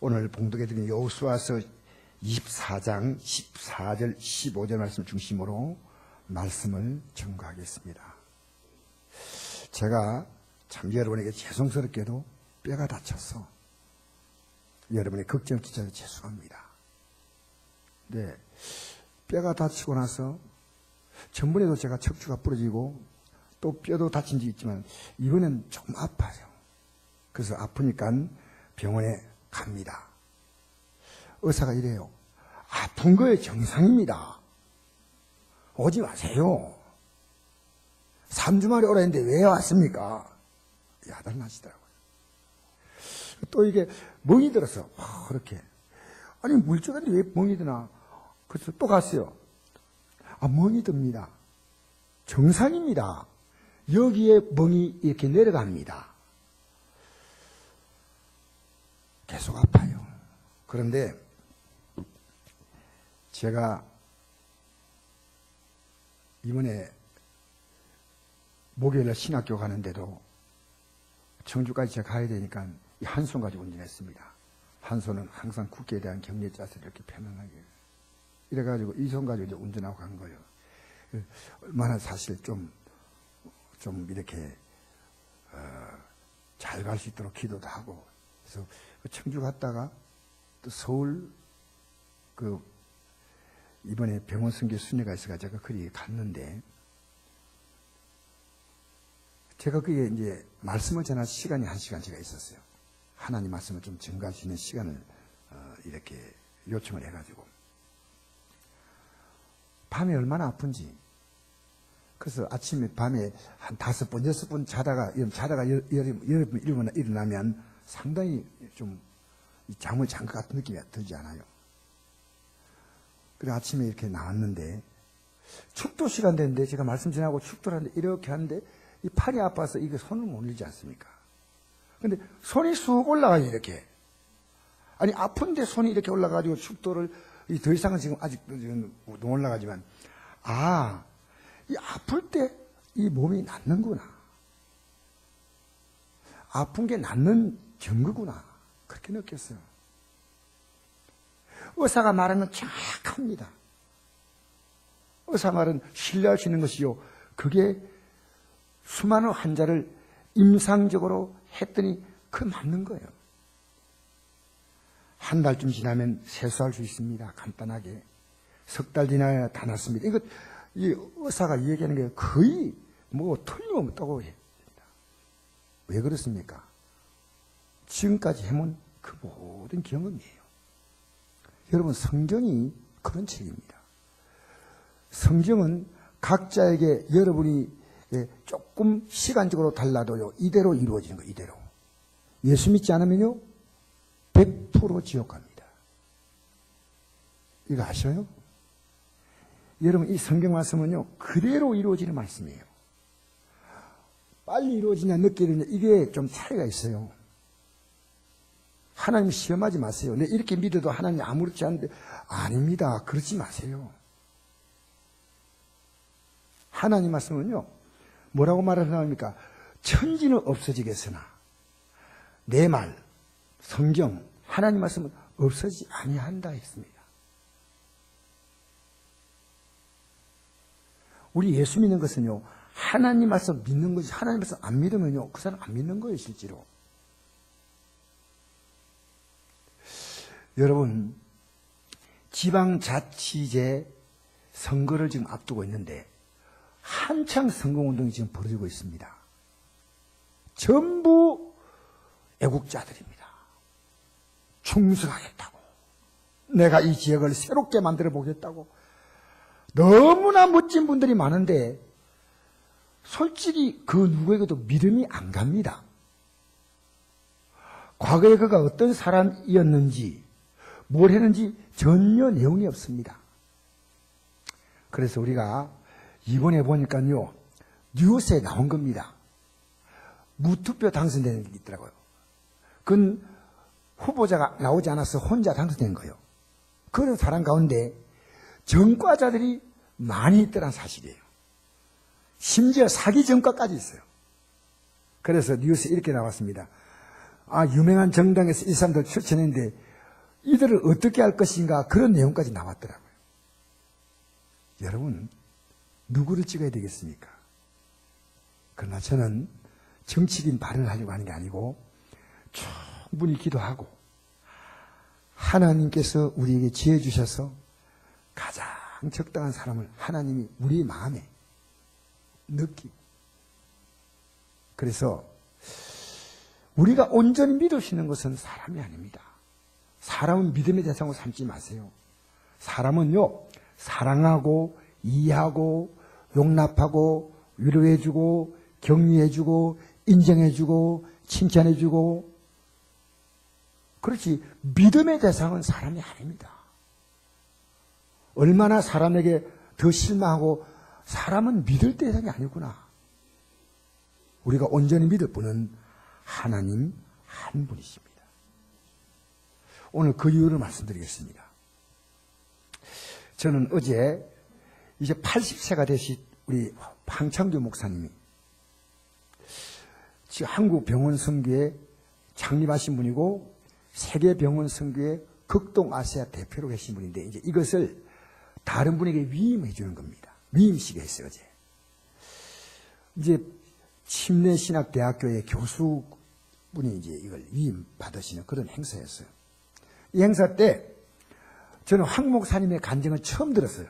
오늘 봉독해드린 여호수아서 24장 14절 15절 말씀 중심으로 말씀을 전가하겠습니다. 제가 참 여러분에게 죄송스럽게도 뼈가 다쳐서 여러분의 걱정 끼쳐서 죄송합니다. 네, 뼈가 다치고 나서 전번에도 제가 척추가 부러지고 또 뼈도 다친 지 있지만 이번엔 좀 아파요. 그래서 아프니까 병원에 갑니다. 의사가 이래요. 아픈 거에 정상입니다. 오지 마세요. 3주 만에 오라 했는데 왜 왔습니까? 야단나시더라고요. 또 이게 멍이 들어서 그렇게 아니 물적인데 왜 멍이 드나? 그래서 또 갔어요. 멍이 듭니다. 정상입니다. 여기에 멍이 이렇게 내려갑니다. 계속 아파요. 그런데 제가 이번에 목요일에 신학교 가는데도 청주까지 제가 가야 되니까 이 한 손 가지고 운전했습니다. 한 손은 항상 국기에 대한 경례 자세를 이렇게 편안하게 이래가지고 이 손 가지고 이제 운전하고 간 거예요. 얼마나 사실 좀 이렇게 잘 갈 수 있도록 기도도 하고 그래서 청주 갔다가 또 서울 이번에 병원 선교 순회가 있어가 제가 거기 갔는데 제가 그게 이제 말씀을 전할 시간이 1시간 제가 있었어요. 하나님 말씀을 좀 전가할 수 있는 시간을 이렇게 요청을 해가지고 밤에 얼마나 아픈지 그래서 아침에 밤에 한 5번, 6번 자다가 일어나면 상당히 좀 잠을 잔 것 같은 느낌이 들지 않아요. 그래 아침에 이렇게 나왔는데 축도 시간 됐는데 제가 말씀 전하고 축도를 하는데 이렇게 하는데 이 팔이 아파서 이게 손을 못 밀지 않습니까? 근데 손이 쑥 올라가요 이렇게. 아니 아픈데 손이 이렇게 올라가지고 축도를 더 이상은 지금 아직 못 올라가지만 이 아플 때 이 몸이 낫는구나. 아픈 게 낫는 증거구나. 그렇게 느꼈어요. 의사가 말하는 건 정확합니다. 의사 말은 신뢰할 수 있는 것이요. 그게 수많은 환자를 임상적으로 했더니 그 맞는 거예요. 한 달쯤 지나면 세수할 수 있습니다. 간단하게. 3달 지나야 다 낫습니다. 이 의사가 얘기하는 게 거의 틀림없다고 해야 된다. 왜 그렇습니까? 지금까지 해본 그 모든 경험이에요. 여러분 성경이 그런 책입니다. 성경은 각자에게 여러분이 조금 시간적으로 달라도요 이대로 이루어지는 거예요. 이대로. 예수 믿지 않으면요 100% 지옥 갑니다. 이거 아셔요? 여러분 이 성경 말씀은요 그대로 이루어지는 말씀이에요. 빨리 이루어지냐 늦게 이루어지냐 이게 좀 차이가 있어요. 하나님 시험하지 마세요. 내 이렇게 믿어도 하나님 아무렇지 않은데 아닙니다. 그러지 마세요. 하나님 말씀은요 뭐라고 말하십니까? 천지는 없어지겠으나 내 말, 성경, 하나님 말씀은 없어지지 아니한다 했습니다. 우리 예수 믿는 것은요 하나님 말씀 믿는 것이 하나님 말씀 안 믿으면요 그 사람 안 믿는 거예요 실제로. 여러분 지방자치제 선거를 지금 앞두고 있는데 한창 선거운동이 지금 벌어지고 있습니다. 전부 애국자들입니다. 충성하겠다고. 내가 이 지역을 새롭게 만들어 보겠다고. 너무나 멋진 분들이 많은데 솔직히 그 누구에게도 믿음이 안 갑니다. 과거에 그가 어떤 사람이었는지 뭘 했는지 전혀 내용이 없습니다. 그래서 우리가 이번에 보니까요 뉴스에 나온 겁니다. 무투표 당선되는 게 있더라고요. 그건 후보자가 나오지 않아서 혼자 당선된 거예요. 그런 사람 가운데 전과자들이 많이 있더란 사실이에요. 심지어 사기 전과까지 있어요. 그래서 뉴스에 이렇게 나왔습니다. 유명한 정당에서 이 사람들 추천했는데 이들을 어떻게 할 것인가 그런 내용까지 나왔더라고요. 여러분, 누구를 찍어야 되겠습니까? 그러나 저는 정치인 발언을 하려고 하는 게 아니고 충분히 기도하고 하나님께서 우리에게 지혜 주셔서 가장 적당한 사람을 하나님이 우리 마음에 느끼고, 그래서 우리가 온전히 믿을 수 있는 것은 사람이 아닙니다. 사람은 믿음의 대상으로 삼지 마세요. 사람은요, 사랑하고 이해하고 용납하고 위로해주고 격려해주고 인정해주고 칭찬해주고, 그렇지 믿음의 대상은 사람이 아닙니다. 얼마나 사람에게 더 실망하고, 사람은 믿을 대상이 아니구나. 우리가 온전히 믿을 분은 하나님 한 분이십니다. 오늘 그 이유를 말씀드리겠습니다. 저는 어제 이제 80세가 되신 우리 황창규 목사님이 지금 한국 병원 선교회 창립하신 분이고 세계 병원 선교회 극동 아시아 대표로 계신 분인데, 이제 이것을 다른 분에게 위임해 주는 겁니다. 위임식을 했어요, 어제. 이제 침례신학대학교의 교수분이 이제 이걸 위임 받으시는 그런 행사였어요. 이 행사 때 저는 황 목사님의 간증을 처음 들었어요.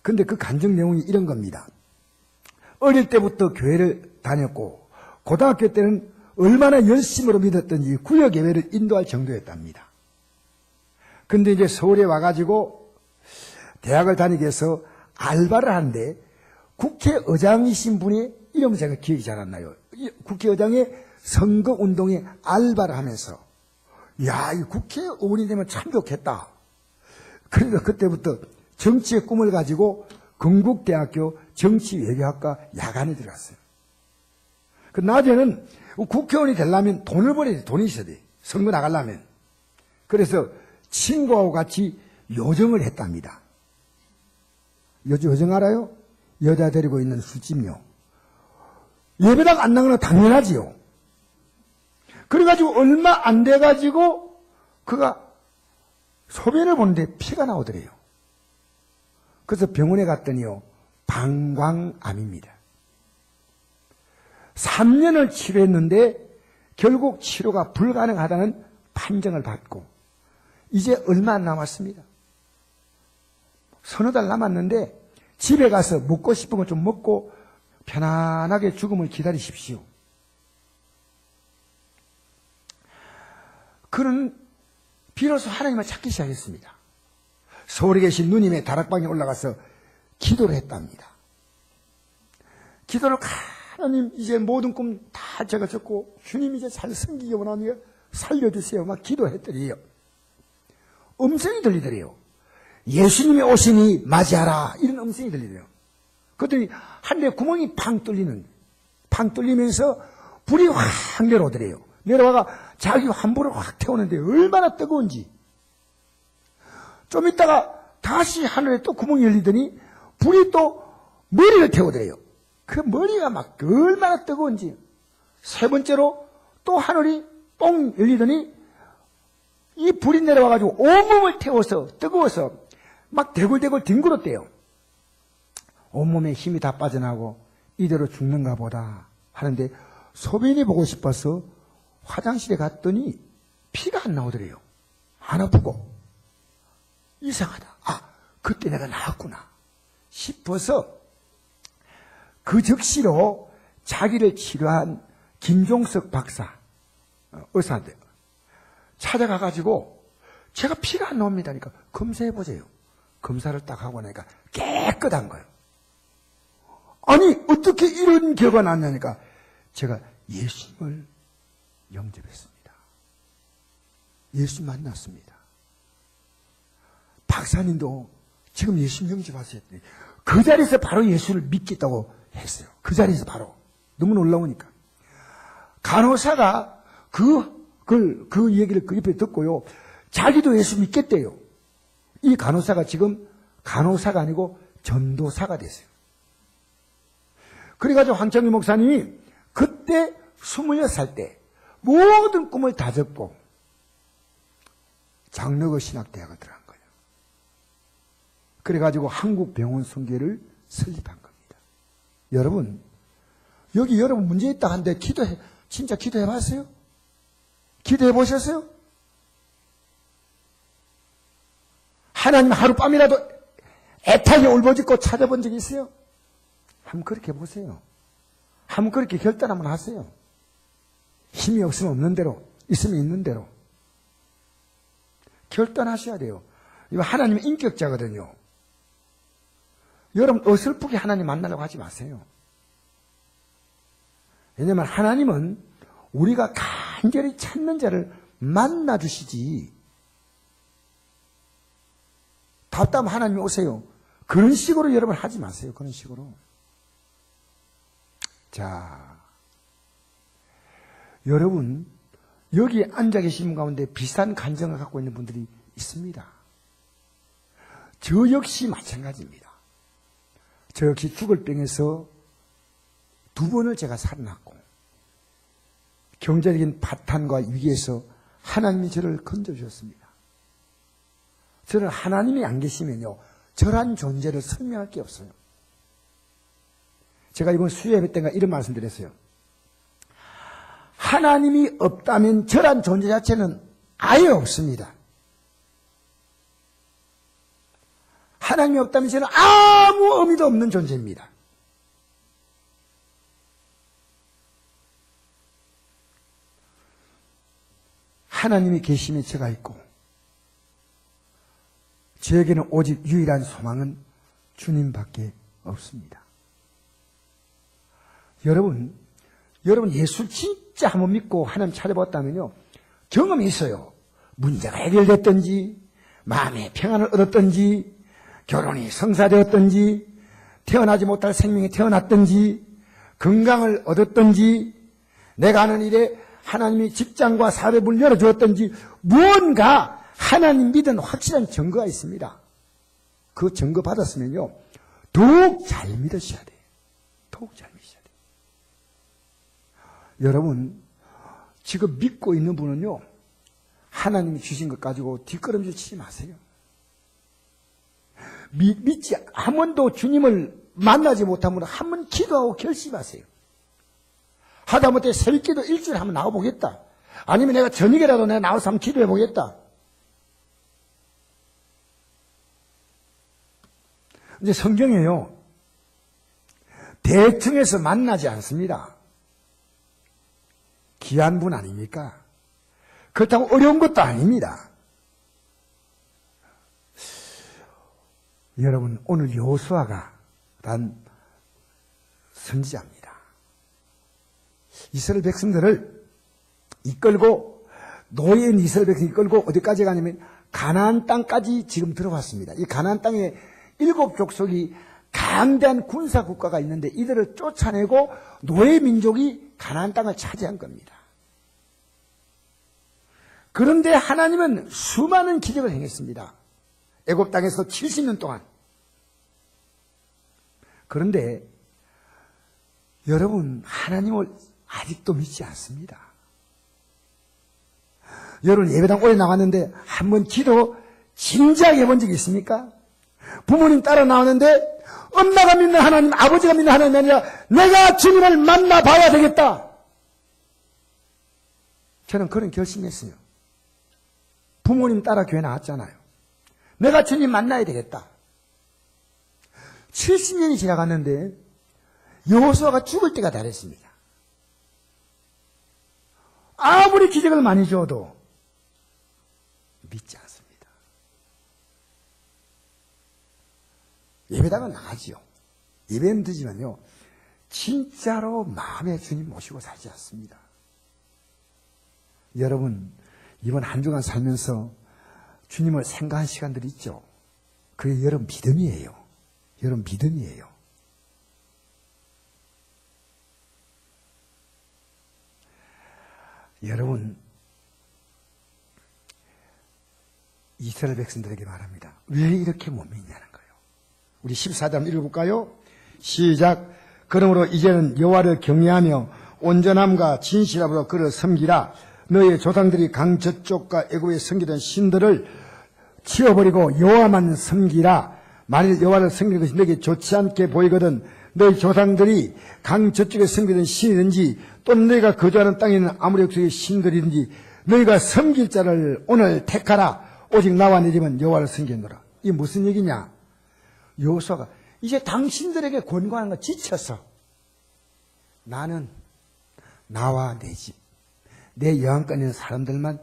근데 그 간증 내용이 이런 겁니다. 어릴 때부터 교회를 다녔고 고등학교 때는 얼마나 열심으로 믿었던지 구역 예배를 인도할 정도였답니다. 근데 이제 서울에 와가지고 대학을 다니기 위해서 알바를 하는데 국회의장이신 분이 이름 제가 기억이 잘 안 나요. 국회의장의 선거운동에 알바를 하면서 야, 이 국회의원이 되면 참 좋겠다. 그래서 그때부터 정치의 꿈을 가지고 건국대학교 정치외교학과 야간에 들어갔어요. 그 낮에는 국회의원이 되려면 돈을 벌어야 돼. 돈이 있어야 돼. 선거 나가려면. 그래서 친구하고 같이 요정을 했답니다. 요정 알아요? 여자 데리고 있는 술집요. 예배당 안 나가는 건 당연하지요. 그래가지고 얼마 안 돼가지고 그가 소변을 보는데 피가 나오더래요. 그래서 병원에 갔더니요, 방광암입니다. 3년을 치료했는데 결국 치료가 불가능하다는 판정을 받고 이제 얼마 안 남았습니다. 서너 달 남았는데 집에 가서 먹고 싶은 거 좀 먹고 편안하게 죽음을 기다리십시오. 그는 비로소 하나님을 찾기 시작했습니다. 서울에 계신 누님의 다락방에 올라가서 기도를 했답니다. 기도를 하나님 이제 모든 꿈 다 제가 졌고 주님 이제 잘 섬기기 원하니까 살려주세요. 막 기도했더니요, 음성이 들리더래요. 예수님이 오시니 맞이하라, 이런 음성이 들리더래요. 그랬더니 한데 구멍이 팡 뚫리면서 불이 확 내려오더래요. 내려와가 자기 환부를 확 태우는데 얼마나 뜨거운지. 좀 있다가 다시 하늘에 또 구멍이 열리더니 불이 또 머리를 태우더래요. 그 머리가 막 얼마나 뜨거운지. 세 번째로 또 하늘이 똥 열리더니 이 불이 내려와가지고 온몸을 태워서 뜨거워서 막 대굴대굴 뒹굴었대요. 온몸에 힘이 다 빠져나고 이대로 죽는가 보다 하는데 소변이 보고 싶어서 화장실에 갔더니 피가 안 나오더래요. 안 아프고. 이상하다. 아, 그때 내가 나왔구나 싶어서 그 즉시로 자기를 치료한 김종석 박사 의사한테 찾아가가지고 제가 피가 안 나옵니다. 그러니까 검사해보세요. 검사를 딱 하고 나니까 깨끗한 거예요. 아니 어떻게 이런 결과가 났냐니까 제가 예수님을 영접했습니다. 예수 만났습니다. 박사님도 지금 예수님 영접하세요. 그 자리에서 바로 예수를 믿겠다고 했어요. 그 자리에서 바로. 너무 놀라우니까. 간호사가 그 얘기를 그 옆에 듣고요, 자기도 예수 믿겠대요. 이 간호사가 지금 간호사가 아니고 전도사가 됐어요. 그래가지고 황창규 목사님이 그때 26살 때 모든 꿈을 다 접고 장로교 신학대학을 들어간 거예요. 그래가지고 한국병원 선교를 설립한 겁니다. 여러분, 여기 여러분 문제 있다 한데 진짜 기도해 봤어요? 기도해 보셨어요? 하나님 하룻밤이라도 애타게 울부짖고 찾아본 적이 있어요? 한번 그렇게 보세요. 한번 그렇게 결단 한번 하세요. 힘이 없으면 없는 대로, 있으면 있는 대로. 결단하셔야 돼요. 이거 하나님의 인격자거든요. 여러분 어설프게 하나님 만나려고 하지 마세요. 왜냐하면 하나님은 우리가 간절히 찾는 자를 만나주시지. 답답하면 하나님 오세요. 그런 식으로 여러분 하지 마세요. 그런 식으로. 자, 여러분 여기 앉아 계신 분 가운데 비슷한 간증을 갖고 있는 분들이 있습니다. 저 역시 마찬가지입니다. 저 역시 죽을 병에서 2번을 제가 살아났고 경제적인 파탄과 위기에서 하나님이 저를 건져주셨습니다. 저는 하나님이 안 계시면요 저란 존재를 설명할 게 없어요. 제가 이번 수요예배 때인가 이런 말씀 드렸어요. 하나님이 없다면 저란 존재 자체는 아예 없습니다. 하나님이 없다면 저는 아무 의미도 없는 존재입니다. 하나님이 계시면 제가 있고 저에게는 오직 유일한 소망은 주님밖에 없습니다. 여러분 예수 진짜 한번 믿고 하나님 찾아봤다면요 경험이 있어요. 문제가 해결됐든지 마음의 평안을 얻었든지 결혼이 성사되었든지 태어나지 못할 생명이 태어났든지 건강을 얻었든지 내가 하는 일에 하나님이 직장과 사회를 열어주었든지 무언가 하나님 믿은 확실한 증거가 있습니다. 그 증거 받았으면요 더욱 잘 믿으셔야 돼요. 더욱 잘 믿으셔야 돼요. 여러분 지금 믿고 있는 분은요 하나님이 주신 것 가지고 뒷걸음질 치지 마세요. 믿지 한 번도 주님을 만나지 못하면 한 번 기도하고 결심하세요. 하다못해 새벽기도 일주일에 한번 나와보겠다. 아니면 내가 저녁에라도 내가 나와서 한번 기도해보겠다. 이제 성경에요 대충 해서 만나지 않습니다. 귀한 분 아닙니까? 그렇다고 어려운 것도 아닙니다. 여러분 오늘 여호수아가 란 선지자입니다. 이스라엘 백성들을 이끌고 노예인 이스라엘 백성 이끌고 어디까지 가냐면 가나안 땅까지 지금 들어왔습니다. 이 가나안 땅에 7족속이 강대한 군사 국가가 있는데 이들을 쫓아내고 노예 민족이 가나안 땅을 차지한 겁니다. 그런데 하나님은 수많은 기적을 행했습니다. 애굽 땅에서 70년 동안. 그런데 여러분 하나님을 아직도 믿지 않습니다. 여러분 예배당 오래 나왔는데 한번 기도 진지하게 해본 적이 있습니까? 부모님 따라 나왔는데 엄마가 믿는 하나님, 아버지가 믿는 하나님이 아니라 내가 주님을 만나봐야 되겠다. 저는 그런 결심했어요. 부모님 따라 교회 나왔잖아요. 내가 주님 만나야 되겠다. 70년이 지나갔는데 여호수아가 죽을 때가 다 됐습니다. 아무리 기적을 많이 줘도 믿지 않습니다. 예배당은 나가지요. 예배는 드지만요 진짜로 마음에 주님 모시고 살지 않습니다. 여러분 이번 한 주간 살면서 주님을 생각한 시간들이 있죠. 그게 여러분 믿음이에요. 여러분 믿음이에요. 여러분 이스라엘 백성들에게 말합니다. 왜 이렇게 못 믿냐는 거예요. 우리 14절 읽어볼까요? 시작. 그러므로 이제는 여호와를 경외하며 온전함과 진실함으로 그를 섬기라. 너희의 조상들이 강 저쪽과 애굽에 섬기던 신들을 치워버리고 여호와만 섬기라. 만일 여호와를 섬기는 것이 너에게 좋지 않게 보이거든 너희 조상들이 강 저쪽에 섬기던 신이든지 또는 너희가 거주하는 땅에 있는 아무리 족속의 신들이든지 너희가 섬길 자를 오늘 택하라. 오직 나와 네 집은 여호와를 섬기노라. 이게 무슨 얘기냐? 여호수아가 이제 당신들에게 권고하는 거 지쳤어. 나는 나와 내 집, 내 영안권에 있는 사람들만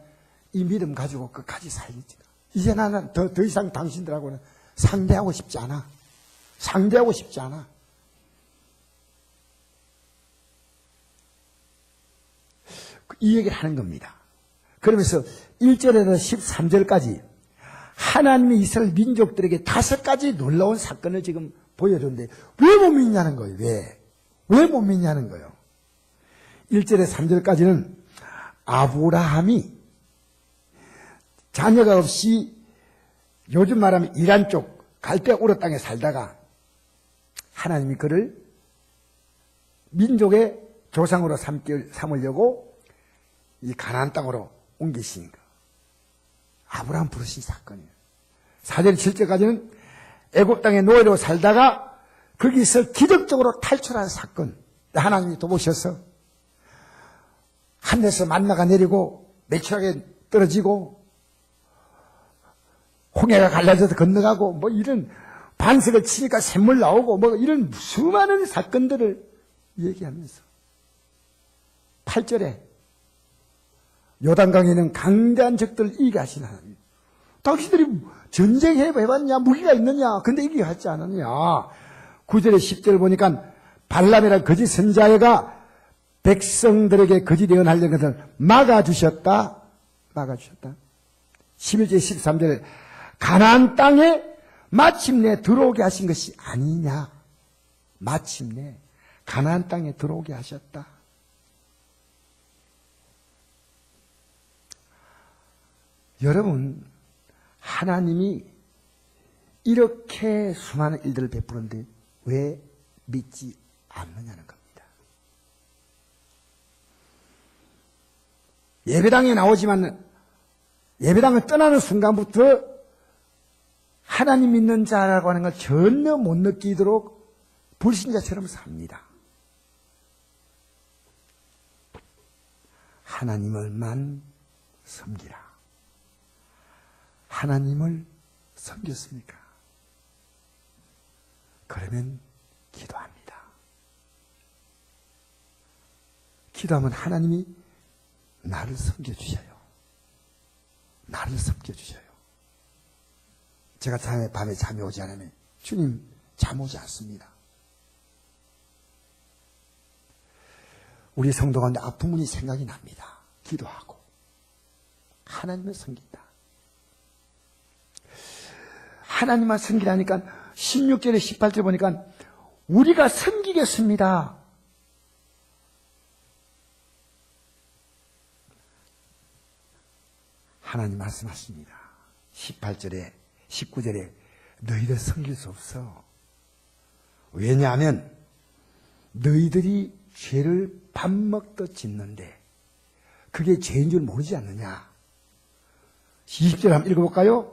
이 믿음 가지고 끝까지 살겠지. 이제 나는 더 이상 당신들하고는 상대하고 싶지 않아. 상대하고 싶지 않아. 이 얘기를 하는 겁니다. 그러면서 1절에서 13절까지 하나님이 이스라엘 민족들에게 5가지 놀라운 사건을 지금 보여줬는데 왜 못 믿냐는 거예요. 왜 못 믿냐는 거예요. 1절에서 3절까지는 아브라함이 자녀가 없이 요즘 말하면 이란 쪽 갈대 우르 땅에 살다가 하나님이 그를 민족의 조상으로 삼으려고 이 가나안 땅으로 옮기신 거. 아브라함 부르신 사건이에요. 4절 7절까지는 애굽 땅에 노예로 살다가 거기서 기적적으로 탈출한 사건. 하나님이 도보셔서 하늘에서 만나가 내리고 매출하게 떨어지고 홍해가 갈라져서 건너가고 뭐 이런 반석을 치니까 샘물 나오고 뭐 이런 수많은 사건들을 얘기하면서 8절에 요단강에 있는 강대한 적들을 이기게 하신 하나님. 당신들이 전쟁해봤냐? 무기가 있느냐? 근데 이기게 하지 않았냐? 9절에 10절 보니까 발람이라는 거짓 선자가 백성들에게 거짓 예언하려는 것을 막아주셨다. 11절 13절 가나안 땅에 마침내 들어오게 하신 것이 아니냐. 마침내 가나안 땅에 들어오게 하셨다. 여러분, 하나님이 이렇게 수많은 일들을 베푸는데 왜 믿지 않느냐는 겁니다. 예배당에 나오지만 예배당을 떠나는 순간부터 하나님 믿는 자라고 하는 걸 전혀 못 느끼도록 불신자처럼 삽니다. 하나님을만 섬기라. 하나님을 섬겼습니까? 그러면 기도합니다. 기도하면 하나님이 나를 섬겨주셔요. 나를 섬겨주셔요. 제가 밤에 잠이 오지 않으면 주님 잠 오지 않습니다. 우리 성도 가운데 아픈 분이 생각이 납니다. 기도하고 하나님을 섬긴다. 하나님만 섬기라니까 16절에 18절 보니까 우리가 섬기겠습니다. 하나님 말씀하십니다. 18절에 19절에 너희들 섬길 수 없어. 왜냐하면 너희들이 죄를 밥 먹듯 짓는데 그게 죄인 줄 모르지 않느냐. 20절 한번 읽어볼까요?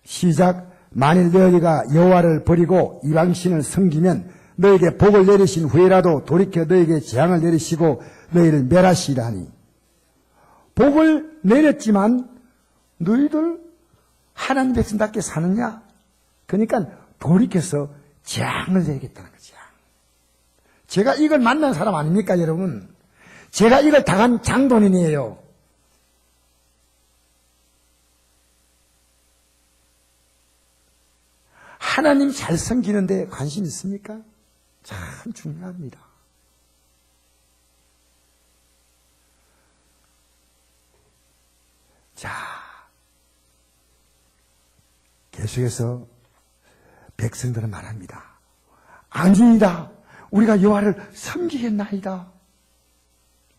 시작. 만일 너희가 여호와를 버리고 이방신을 섬기면 너희에게 복을 내리신 후에라도 돌이켜 너희에게 재앙을 내리시고 너희를 멸하시리라 하니. 복을 내렸지만 너희들 하나님 백성답게 사느냐? 그러니까 돌이켜서 재앙을 내리겠다는 거죠. 제가 이걸 만난 사람 아닙니까, 여러분? 제가 이걸 당한 장본인이에요. 하나님 잘 섬기는데 관심 있습니까? 참 중요합니다. 자, 계속해서 백성들은 말합니다. 아니다. 우리가 여호와를 섬기겠나이다.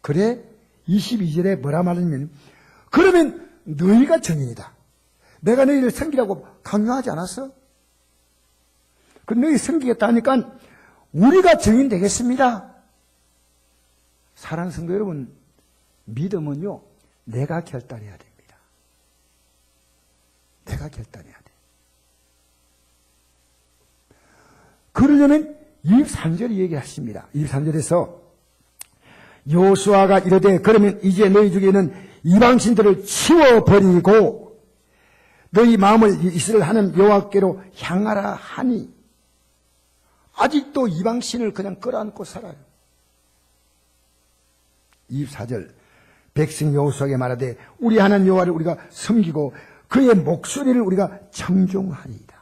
그래 22절에 뭐라 말하냐면 그러면 너희가 정인이다. 내가 너희를 섬기라고 강요하지 않았어? 그 너희 섬기겠다 하니까 우리가 정인 되겠습니다. 사랑하는 성도 여러분, 믿음은요, 내가 결단해야 됩니다. 내가 결단해야 돼. 그러려면 23절이 얘기하십니다. 23절에서 여호수아가 이르되 그러면 이제 너희 중에는 이방신들을 치워버리고 너희 마음을 이스라엘 하나님 여호와께로 향하라 하니 아직도 이방신을 그냥 끌어안고 살아요. 24절 백성 여호수아에게 말하되 우리 하나님 여호와를 우리가 섬기고 그의 목소리를 우리가 청종하리이다.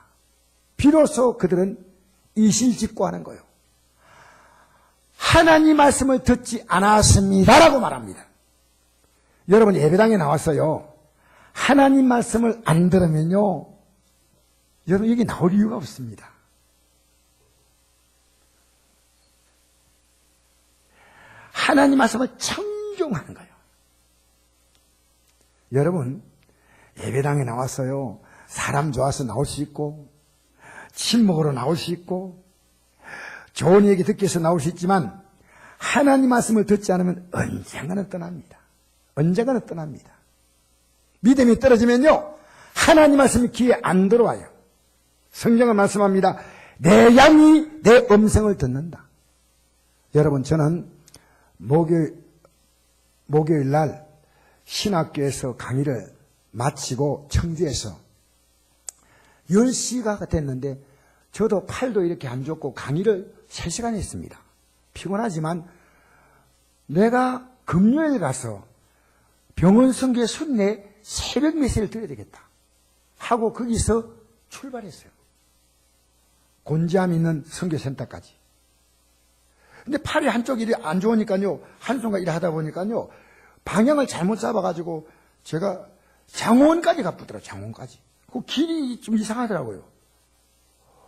비로소 그들은 이실직고하는 거예요. 하나님 말씀을 듣지 않았습니다라고 말합니다. 여러분 예배당에 나왔어요. 하나님 말씀을 안 들으면요, 여러분 여기 나올 이유가 없습니다. 하나님 말씀을 청종하는 거예요. 여러분 예배당에 나왔어요. 사람 좋아서 나올 수 있고 친목으로 나올 수 있고 좋은 얘기 듣기 위해서 나올 수 있지만 하나님 말씀을 듣지 않으면 언젠가는 떠납니다. 언젠가는 떠납니다. 믿음이 떨어지면요, 하나님 말씀이 귀에 안 들어와요. 성경은 말씀합니다. 내 양이 내 음성을 듣는다. 여러분 저는 목요일 날 신학교에서 강의를 마치고 청주에서 10시가 됐는데 저도 팔도 이렇게 안 좋고 강의를 3시간 했습니다. 피곤하지만 내가 금요일 가서 병원 선교의 순례 새벽 메시지를 드려야 되겠다 하고 거기서 출발했어요. 곤지암 있는 선교센터까지. 근데 팔이 한쪽이 안 좋으니까요, 한손과 일을 하다 보니까요, 방향을 잘못 잡아가지고 제가 장원까지 가쁘더라고요. 장원까지. 그 길이 좀 이상하더라고요.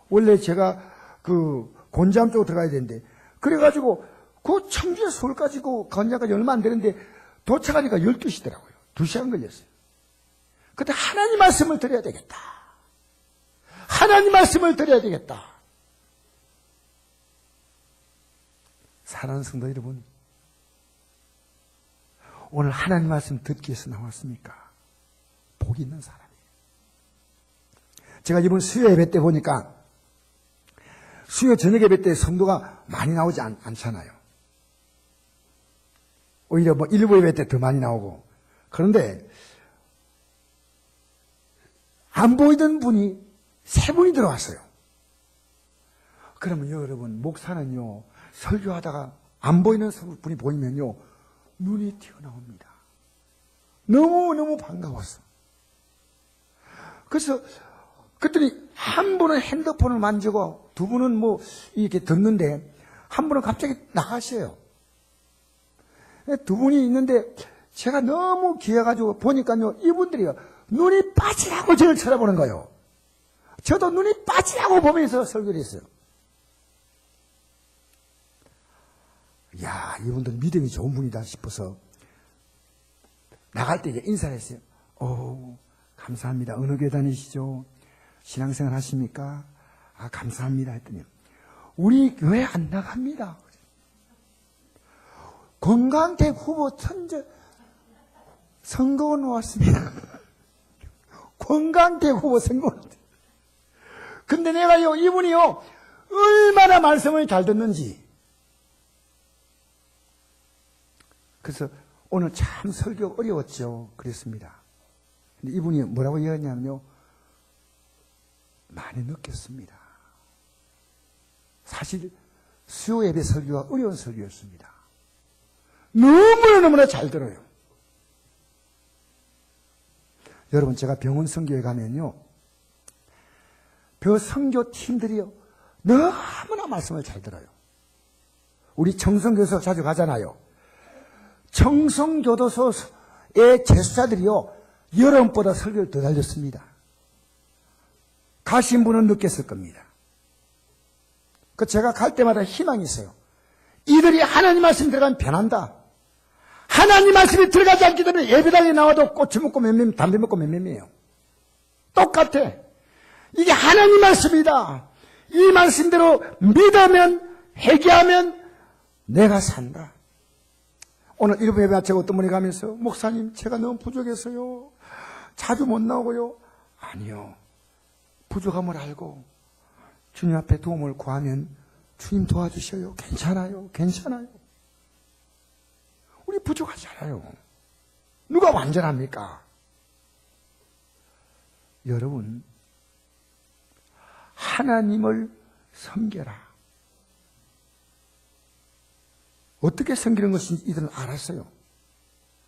원래 제가 그 곤지암 쪽으로 들어가야 되는데, 그래가지고 그 청주에서 서울까지 그 건장까지 얼마 안 되는데 도착하니까 12시더라고요. 2시간 걸렸어요. 그때 하나님 말씀을 드려야 되겠다. 하나님 말씀을 드려야 되겠다. 사랑하는 성도 여러분, 오늘 하나님 말씀 듣기 위해서 나왔습니까? 복 있는 사람이에요. 제가 이번 수요 예배 때 보니까 수요 저녁 예배 때 성도가 많이 나오지 않잖아요. 오히려 뭐 일부 예배 때 더 많이 나오고. 그런데 안 보이던 분이 3분이 들어왔어요. 그러면 여러분, 목사는요, 설교하다가 안 보이는 분이 보이면요, 눈이 튀어나옵니다. 너무너무 반가웠어. 그래서 그랬더니 한 분은 핸드폰을 만지고 두 분은 뭐 이렇게 듣는데 한 분은 갑자기 나가셔요. 두 분이 있는데 제가 너무 귀해가지고 보니까요, 이분들이요, 눈이 빠지라고 저를 쳐다보는 거예요. 저도 눈이 빠지라고 보면서 설교를 했어요. 야, 이분들 믿음이 좋은 분이다 싶어서 나갈 때 이제 인사를 했어요. 감사합니다. 어느 교회 다니시죠? 신앙생활 하십니까? 아, 감사합니다. 했더니 우리 교회 안 나갑니다. 건강대 후보 천재 선거원 왔습니다. 건강대 후보 선거원. 근데 내가요, 이분이요, 얼마나 말씀을 잘 듣는지. 그래서 오늘 참 설교 어려웠죠. 그랬습니다. 근데 이분이 뭐라고 얘기하냐면요, 많이 느꼈습니다. 사실 수요 예배 설교가 어려운 설교였습니다. 너무나 잘 들어요. 여러분, 제가 병원 선교에 가면요, 그 선교팀들이요, 너무나 말씀을 잘 들어요. 우리 청송교도소 자주 가잖아요. 청송교도소의 제수자들이요, 여러분보다 설교를 더 달렸습니다. 가신 분은 느꼈을 겁니다. 그 제가 갈 때마다 희망이 있어요. 이들이 하나님 말씀 들어가면 변한다. 하나님 말씀이 들어가지 않기 때문에 예배당에 나와도 꼬치 먹고 맴맴, 담배 먹고 맴맴이에요. 똑같아. 이게 하나님 말씀이다. 이 말씀대로 믿으면, 회개하면 내가 산다. 오늘 일부 예배 마치고 어떤 분이 가면서 목사님 제가 너무 부족해서요. 자주 못 나오고요. 아니요. 부족함을 알고 주님 앞에 도움을 구하면 주님 도와주셔요. 괜찮아요. 괜찮아요. 우리 부족하지 않아요. 누가 완전합니까? 여러분, 하나님을 섬겨라. 어떻게 섬기는 것인지 이들은 알았어요.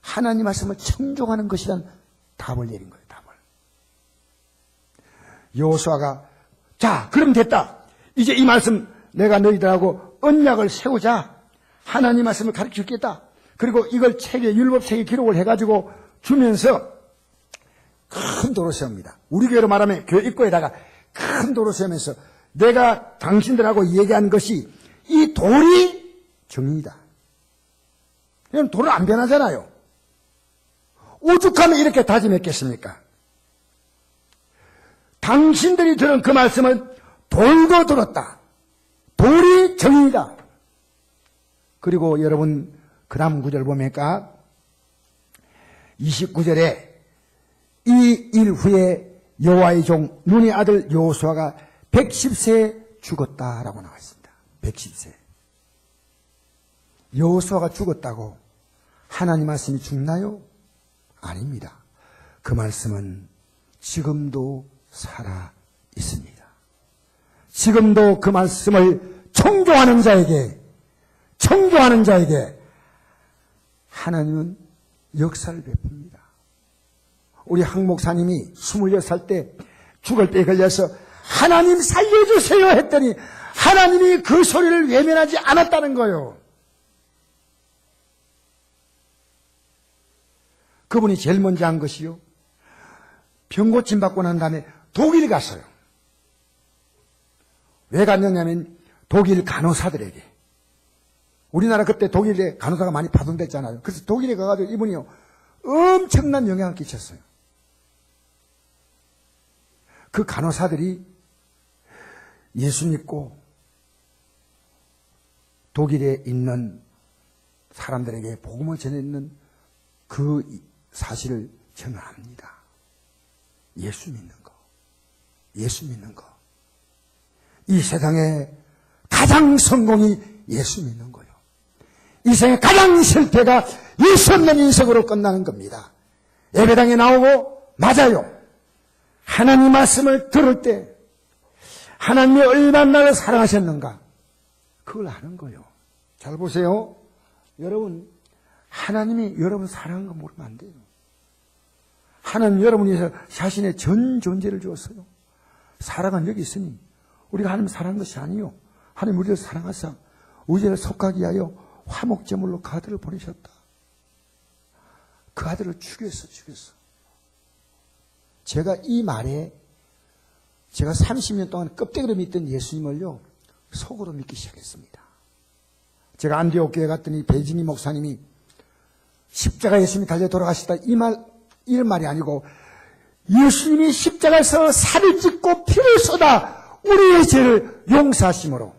하나님 말씀을 청종하는 것이란 답을 내린 거예요. 답을. 여호수아가 자, 그럼 됐다. 이제 이 말씀 내가 너희들하고 언약을 세우자. 하나님 말씀을 가르쳐 주겠다. 그리고 이걸 책에 율법책에 기록을 해가지고 주면서 큰 도로 세웁니다. 우리 교회로 말하면 교회 입구에다가 큰 도로 세우면서 내가 당신들하고 얘기한 것이 이 돌이 정의이다. 그럼 돌은 안 변하잖아요. 오죽하면 이렇게 다짐했겠습니까? 당신들이 들은 그 말씀은 돌도 들었다. 돌이 정의이다. 그리고 여러분 그 다음 구절 보니까 29절에 이 일 후에 여호와의 종 눈의 아들 여호수아가 110세에 죽었다라고 나와 있습니다. 110세. 여호수아가 죽었다고 하나님 말씀이 죽나요? 아닙니다. 그 말씀은 지금도 살아 있습니다. 지금도 그 말씀을 청종하는 자에게 하나님은 역사를 베풉니다. 우리 한 목사님이 26살 때 죽을 때에 걸려서 하나님 살려주세요 했더니 하나님이 그 소리를 외면하지 않았다는 거예요. 그분이 제일 먼저 한 것이요. 병 고침 받고 난 다음에 독일 갔어요. 왜 갔느냐면 독일 간호사들에게. 우리나라 그때 독일에 간호사가 많이 파송됐잖아요. 그래서 독일에 가가지고 이분이요. 엄청난 영향을 끼쳤어요. 그 간호사들이 예수 믿고 독일에 있는 사람들에게 복음을 전했는 그 사실을 저는 압니다. 예수 믿는 거. 예수 믿는 거. 이 세상에 가장 성공이 예수 믿는 거예요. 이 세상에 가장 실패가 예수 없는 인생으로 끝나는 겁니다. 예배당에 나오고 맞아요. 하나님 말씀을 들을 때 하나님이 얼마나 나를 사랑하셨는가 그걸 아는 거예요. 잘 보세요. 여러분 하나님이 여러분 사랑한 거 모르면 안 돼요. 하나님 여러분 위해서 자신의 전 존재를 주었어요. 사랑은 여기 있으니 우리가 하나님 사랑한 것이 아니요. 하나님 우리를 사랑하사 우리를 속하게 하여 화목제물로 그 아들을 보내셨다. 그 아들을 죽였어. 제가 이 말에 제가 30년 동안 껍데기로 믿던 예수님을요 속으로 믿기 시작했습니다. 제가 안디옥 교회 갔더니 배진희 목사님이 십자가 예수님이 달려 돌아가시다 이런 말이 아니고 예수님이 십자가에서 살을 찢고 피를 쏟아 우리의 죄를 용서하심으로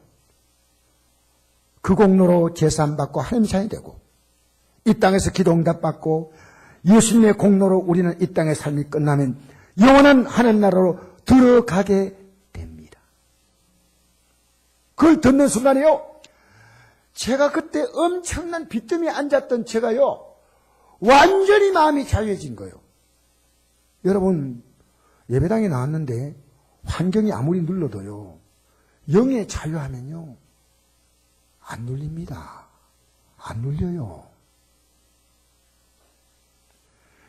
그 공로로 제사 받고 하나님 자녀이 되고 이 땅에서 기도 응답 받고 예수님의 공로로 우리는 이 땅의 삶이 끝나면 영원한 하나님 나라로 들어가게 됩니다. 그걸 듣는 순간에요 제가 그때 엄청난 빚더미에 앉았던 제가요 완전히 마음이 자유해진 거예요. 여러분 예배당에 나왔는데 환경이 아무리 눌러도요 영의 자유하면요 안 눌립니다. 안 눌려요.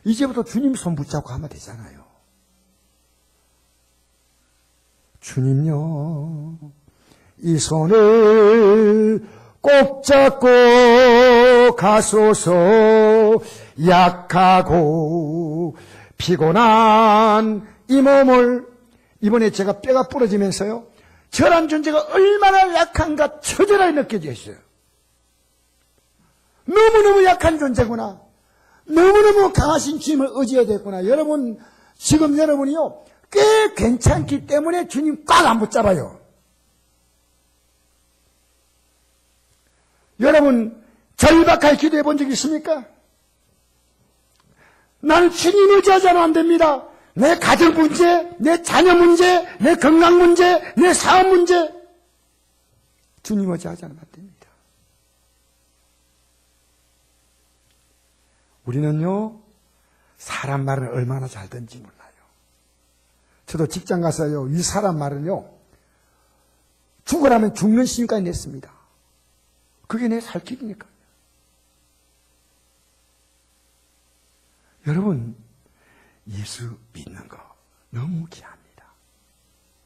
이제부터 주님 손 붙잡고 하면 되잖아요. 주님요 이 손을 꼭 잡고 가소서. 약하고 피곤한 이 몸을 이번에 제가 뼈가 부러지면서요 저란 존재가 얼마나 약한가 처절하게 느껴졌어요. 너무너무 약한 존재구나. 너무너무 강하신 주님을 의지해야 되겠구나. 여러분 지금 여러분이요 꽤 괜찮기 때문에 주님 꽉 안 붙잡아요. 여러분 절박하게 기도해 본 적이 있습니까? 나는 주님 의지하지 않으면 안 됩니다. 내 가정 문제, 내 자녀 문제, 내 건강 문제, 내 사업 문제. 주님 의지하지 않으면 안 됩니다. 우리는요, 사람 말은 얼마나 잘 듣는지 몰라요. 저도 직장 가서요, 이 사람 말은요, 죽으라면 죽는 신까지 냈습니다. 그게 내 살 길이니까요. 여러분, 예수 믿는 거 너무 귀합니다.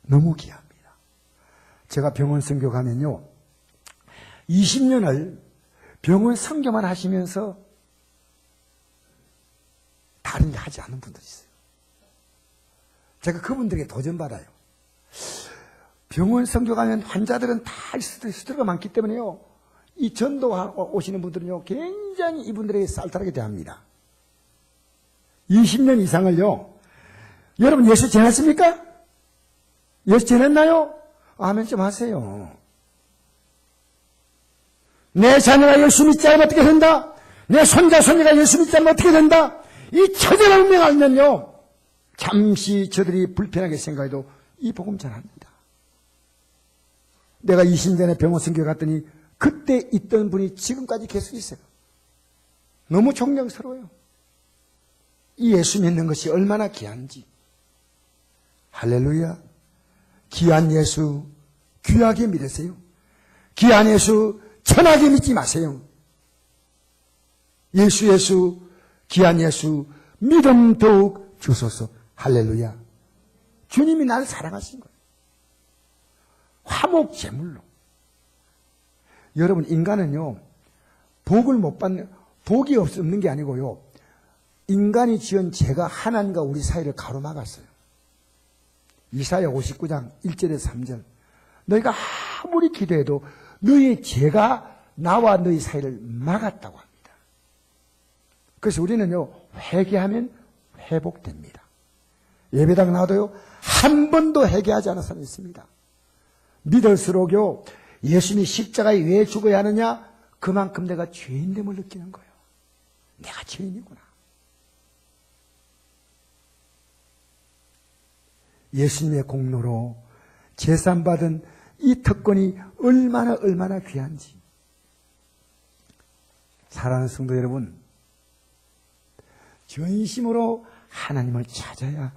너무 귀합니다. 제가 병원 선교 가면요, 20년을 병원 선교만 하시면서 다른 일 하지 않은 분들이 있어요. 제가 그분들에게 도전받아요. 병원 선교 가면 환자들은 다 스트레스가 많기 때문에요, 이 전도 오시는 분들은요, 굉장히 이분들에게 쌀쌀하게 대합니다. 20년 이상을요, 여러분 예수 지냈습니까? 예수 지냈나요? 아멘 좀 하세요. 내 자녀가 예수 믿지 않으면 어떻게 된다? 내 손자, 손녀가 예수 믿지 않으면 어떻게 된다? 이 처절한 운명 알면요, 잠시 저들이 불편하게 생각해도 이 복음 전합니다. 내가 20년 전에 병원 선교 갔더니 그때 있던 분이 지금까지 계속 있어요. 너무 존경스러워요. 이 예수 믿는 것이 얼마나 귀한지. 할렐루야. 귀한 예수 귀하게 믿으세요. 귀한 예수 천하게 믿지 마세요. 예수 귀한 예수 믿음 더욱 주소서. 할렐루야. 주님이 나를 사랑하신 거예요. 화목 제물로. 여러분, 인간은요, 복을 못 받는, 복이 없는 게 아니고요, 인간이 지은 죄가 하나님과 우리 사이를 가로막았어요. 이사야 59장 1절에서 3절. 너희가 아무리 기도해도 너희의 죄가 나와 너희 사이를 막았다고 합니다. 그래서 우리는요, 회개하면 회복됩니다. 예배당 나와도요, 한 번도 회개하지 않은 사람이 있습니다. 믿을수록요, 예수님이 십자가에 왜 죽어야 하느냐? 그만큼 내가 죄인됨을 느끼는 거예요. 내가 죄인이구나. 예수님의 공로로 제산받은 이 특권이 얼마나 귀한지. 사랑하는 성도 여러분, 전심으로 하나님을 찾아야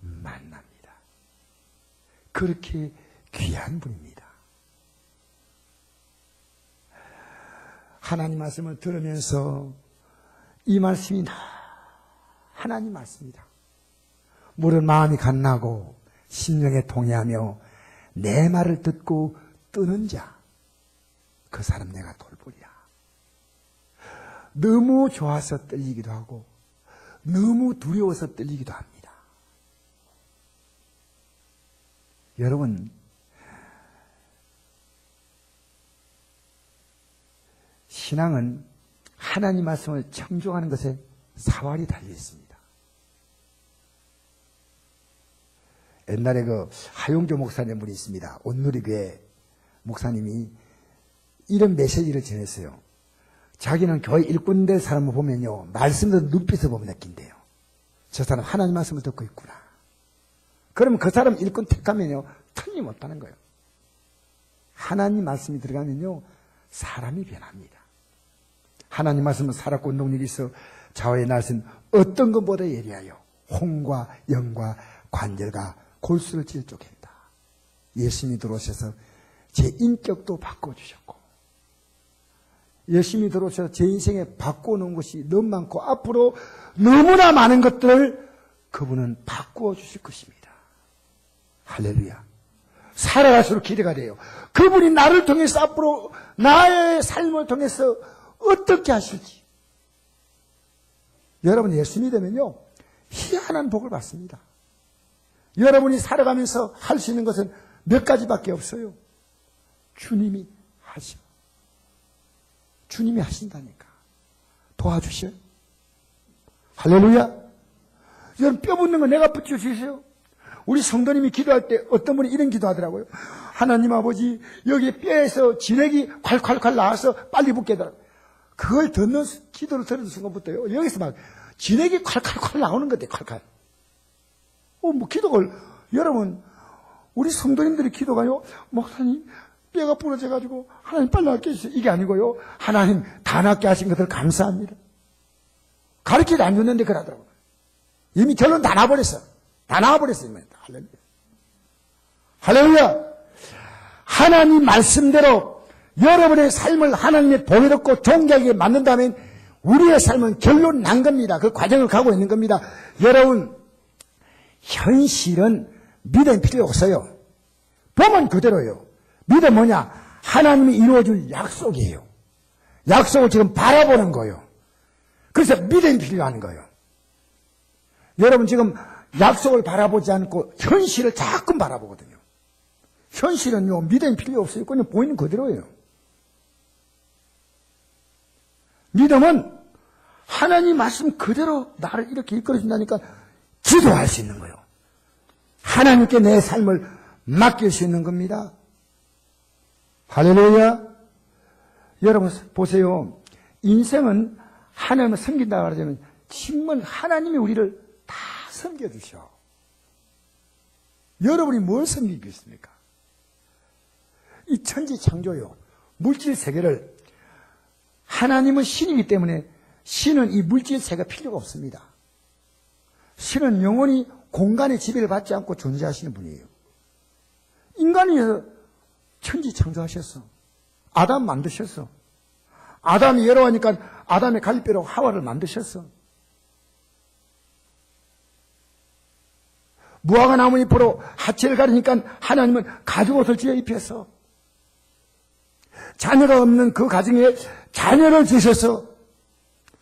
만납니다. 그렇게 귀한 분입니다. 하나님 말씀을 들으면서 이 말씀이 하나님 말씀이다. 물은 마음이 간나고 심령에 동의하며 내 말을 듣고 뜨는 자, 그 사람 내가 돌보리야. 너무 좋아서 떨리기도 하고 너무 두려워서 떨리기도 합니다. 여러분, 신앙은 하나님 말씀을 청종하는 것에 사활이 달려 있습니다. 옛날에 그 하용조 목사님 분이 있습니다. 온누리교회 목사님이 이런 메시지를 전했어요. 자기는 교회 일꾼 될 사람을 보면요, 말씀도 눈빛을 보면 느낀대요. 저 사람 하나님 말씀을 듣고 있구나. 그러면 그 사람 일꾼 택하면요, 틀림없다는 거예요. 하나님 말씀이 들어가면요, 사람이 변합니다. 하나님 말씀은 살았고 능력이 있어 좌우의 날선 어떤 것보다 예리하여 홍과 영과 관절과 골수를 찔 쪼갠다. 예수님이 들어오셔서 제 인격도 바꿔주셨고, 예수님이 들어오셔서 제 인생에 바꿔놓은 것이 너무 많고 앞으로 너무나 많은 것들을 그분은 바꾸어 주실 것입니다. 할렐루야. 살아갈수록 기대가 돼요. 그분이 나를 통해서 앞으로 나의 삶을 통해서 어떻게 하실지. 여러분, 예수 믿으면요, 희한한 복을 받습니다. 여러분이 살아가면서 할 수 있는 것은 몇 가지밖에 없어요. 주님이 하셔. 주님이 하신다니까. 도와주셔요. 할렐루야. 여러분, 뼈 붙는 거 내가 붙여주세요. 우리 성도님이 기도할 때 어떤 분이 이런 기도하더라고요. 하나님 아버지, 여기 뼈에서 진액이 콸콸콸 나와서 빨리 붙게 해달라고. 그걸 듣는 기도를 들은 순간부터요, 여기서 막 진액이 콸콸콸 나오는 건데, 콸콸. 뭐 기도를, 여러분, 우리 성도님들의 기도가요, 목사님, 뼈가 부러져가지고, 하나님 빨리 낫게 해주세요. 이게 아니고요, 하나님 다 낫게 하신 것을 감사합니다. 가르치도 안 줬는데 그러더라고요. 이미 결론 다 나와버렸어. 다 나와버렸어요. 할렐루야. 할렐루야. 하나님 말씀대로 여러분의 삶을 하나님의 보배롭고 존귀하게 만든다면 우리의 삶은 결론 난 겁니다. 그 과정을 가고 있는 겁니다. 여러분, 현실은 믿음 필요 없어요. 보면 그대로예요. 믿음 뭐냐? 하나님이 이루어줄 약속이에요. 약속을 지금 바라보는 거예요. 그래서 믿음이 필요한 거예요. 여러분 지금 약속을 바라보지 않고 현실을 자꾸 바라보거든요. 현실은요, 믿음이 필요 없어요. 그냥 보이는 그대로예요. 믿음은 하나님 말씀 그대로 나를 이렇게 이끌어준다니까 기도할 수 있는 거예요. 하나님께 내 삶을 맡길 수 있는 겁니다. 할렐루야. 여러분 보세요. 인생은 하나님을 섬긴다고 하자면 정말 하나님이 우리를 다 섬겨주셔. 여러분이 뭘 섬기겠습니까? 이 천지 창조요, 물질 세계를, 하나님은 신이기 때문에 신은 이 물질 세계가 필요가 없습니다. 신은 영원히 공간의 지배를 받지 않고 존재하시는 분이에요. 인간이 천지 창조하셨어. 아담 만드셨어. 아담이 외로우니까 아담의 갈비뼈로 하와를 만드셨어. 무화과 나뭇잎으로 하체를 가리니까 하나님은 가죽옷을 지어 입혔어. 자녀가 없는 그 가정에 자녀를 주셔서,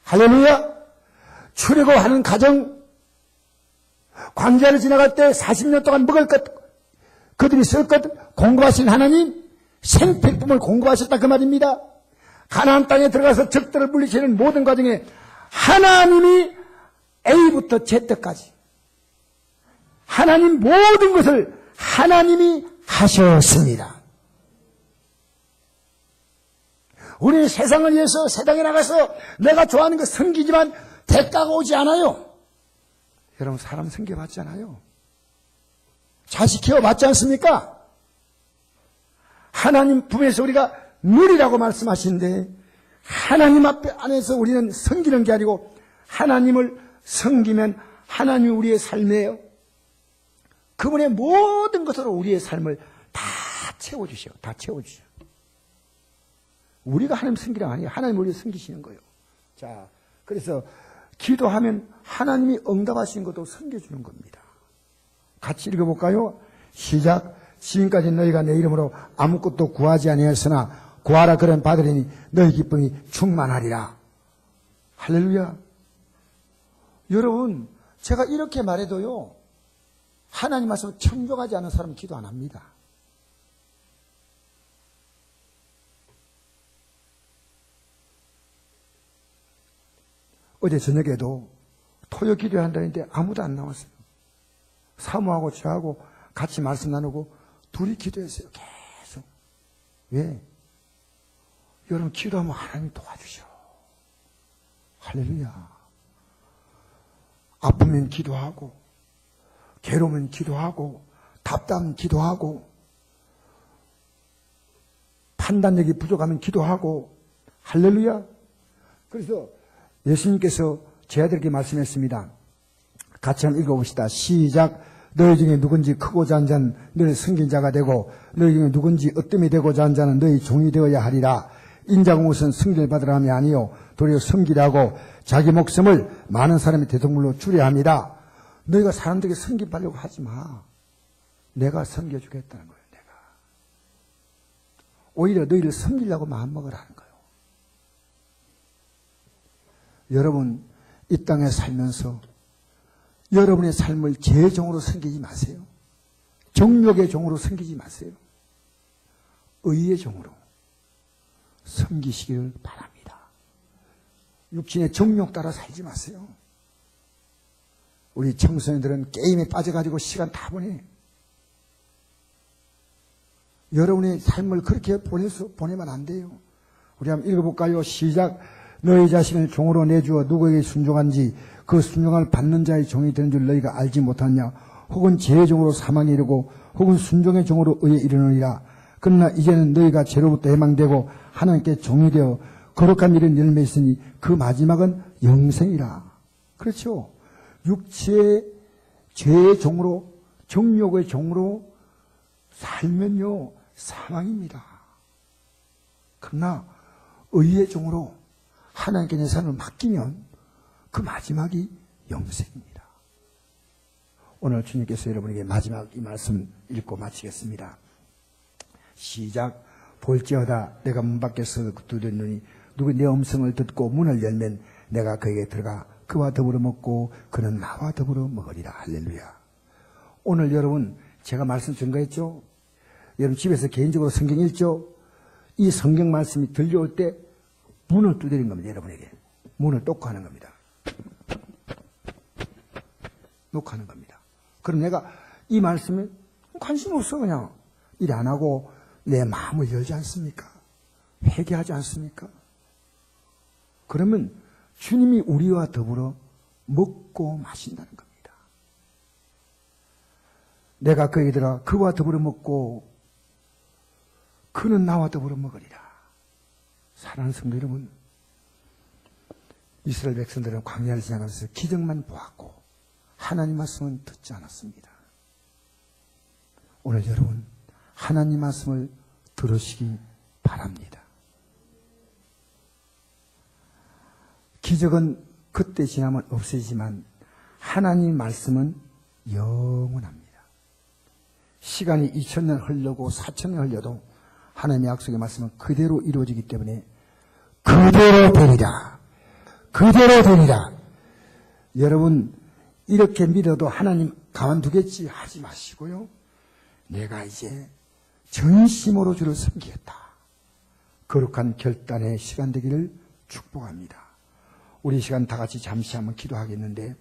할렐루야. 출애굽하는 가정, 광야를 지나갈 때 40년 동안 먹을 것, 그들이 쓸 것 공급하신 하나님, 생필품을 공급하셨다 그 말입니다. 가나안 땅에 들어가서 적들을 물리치는 모든 과정에 하나님이 A부터 Z까지 하나님 모든 것을 하나님이 하셨습니다. 우리는 세상을 위해서 세상에 나가서 내가 좋아하는 거 섬기지만 대가가 오지 않아요. 여러분, 사람 섬겨봤잖아요. 자식 키워봤지 않습니까? 하나님 품에서 우리가 누리라고 말씀하시는데, 하나님 앞에 안에서 우리는 섬기는 게 아니고 하나님을 섬기면 하나님이 우리의 삶이에요. 그분의 모든 것으로 우리의 삶을 다 채워주셔. 다 채워주셔. 우리가 하나님 섬기는 아니에요. 하나님 우리를 섬기시는 거예요. 자, 그래서 기도하면 하나님이 응답하시는 것도 섬겨주는 겁니다. 같이 읽어볼까요? 시작. 지금까지 너희가 내 이름으로 아무것도 구하지 아니하였으나 구하라 그런 받으리니 너희 기쁨이 충만하리라. 할렐루야. 여러분, 제가 이렇게 말해도요, 하나님 말씀을 청종하지 않은 사람은 기도 안 합니다. 어제 저녁에도 토요 기도한다는데 아무도 안 나왔어요. 사모하고 저하고 같이 말씀 나누고 둘이 기도했어요. 계속. 왜? 여러분, 기도하면 하나님 도와주셔. 할렐루야. 아프면 기도하고, 괴로우면 기도하고, 답답하면 기도하고, 판단력이 부족하면 기도하고, 할렐루야. 그래서 예수님께서 제 아들에게 말씀했습니다. 같이 한번 읽어봅시다. 시작. 너희 중에 누군지 크고자 한 자는 너희 섬긴 자가 되고, 너희 중에 누군지 으뜸이 되고자 한 자는 너희 종이 되어야 하리라. 인자가 무슨 승리를 받으라 함이 아니요 도리어 섬기라고 자기 목숨을 많은 사람의 대동물로 주려 합니다. 너희가 사람들에게 섬김받으려고 하지 마. 내가 섬겨주겠다는 거예요. 내가. 오히려 너희를 섬기려고 마음먹으라 하는 거예요. 여러분, 이 땅에 살면서 여러분의 삶을 제 종으로 섬기지 마세요. 정욕의 종으로 섬기지 마세요. 의의 종으로 섬기시기를 바랍니다. 육신의 정욕 따라 살지 마세요. 우리 청소년들은 게임에 빠져가지고 시간 다 보내. 여러분의 삶을 그렇게 보내면 안 돼요. 우리 한번 읽어볼까요? 시작. 너희 자신을 종으로 내주어 누구에게 순종한지 그 순종을 받는 자의 종이 되는 줄 너희가 알지 못하느냐. 혹은 죄의 종으로 사망에 이르고 혹은 순종의 종으로 의에 이르느니라. 그러나 이제는 너희가 죄로부터 해망되고 하나님께 종이 되어 거룩한 일은 열매 있으니 그 마지막은 영생이라. 그렇죠. 육체의 죄의 종으로 정욕의 종으로 살면요 사망입니다. 그러나 의의 종으로 하나님께 내 삶을 맡기면 그 마지막이 영생입니다. 오늘 주님께서 여러분에게 마지막 이 말씀 읽고 마치겠습니다. 시작. 볼지어다 내가 문 밖에서 두드렸느니 누구 내 음성을 듣고 문을 열면 내가 그에게 들어가 그와 더불어 먹고 그는 나와 더불어 먹으리라. 할렐루야. 오늘 여러분 제가 말씀 증거했죠? 여러분 집에서 개인적으로 성경 읽죠? 이 성경 말씀이 들려올 때 문을 두드린 겁니다. 여러분에게. 문을 똑하는 겁니다. 녹화하는 겁니다. 그럼 내가 이 말씀에 관심 없어 그냥 일 안 하고 내 마음을 열지 않습니까? 회개하지 않습니까? 그러면 주님이 우리와 더불어 먹고 마신다는 겁니다. 내가 그에게 들어가 그와 더불어 먹고 그는 나와 더불어 먹으리라. 사랑하는 성도 여러분, 이스라엘 백성들은 광야를 지나가면서 기적만 보았고 하나님 말씀은 듣지 않았습니다. 오늘 여러분 하나님 말씀을 들으시기 바랍니다. 기적은 그때 지나면 없어지지만 하나님 말씀은 영원합니다. 시간이 2000년 흘러고 4000년 흘려도 하나님의 약속의 말씀은 그대로 이루어지기 때문에 그대로 되리라. 그대로 되리라. 여러분 이렇게 믿어도 하나님 가만두겠지 하지 마시고요. 내가 이제 전심으로 주를 섬기겠다. 거룩한 결단의 시간 되기를 축복합니다. 우리 시간 다 같이 잠시 한번 기도하겠는데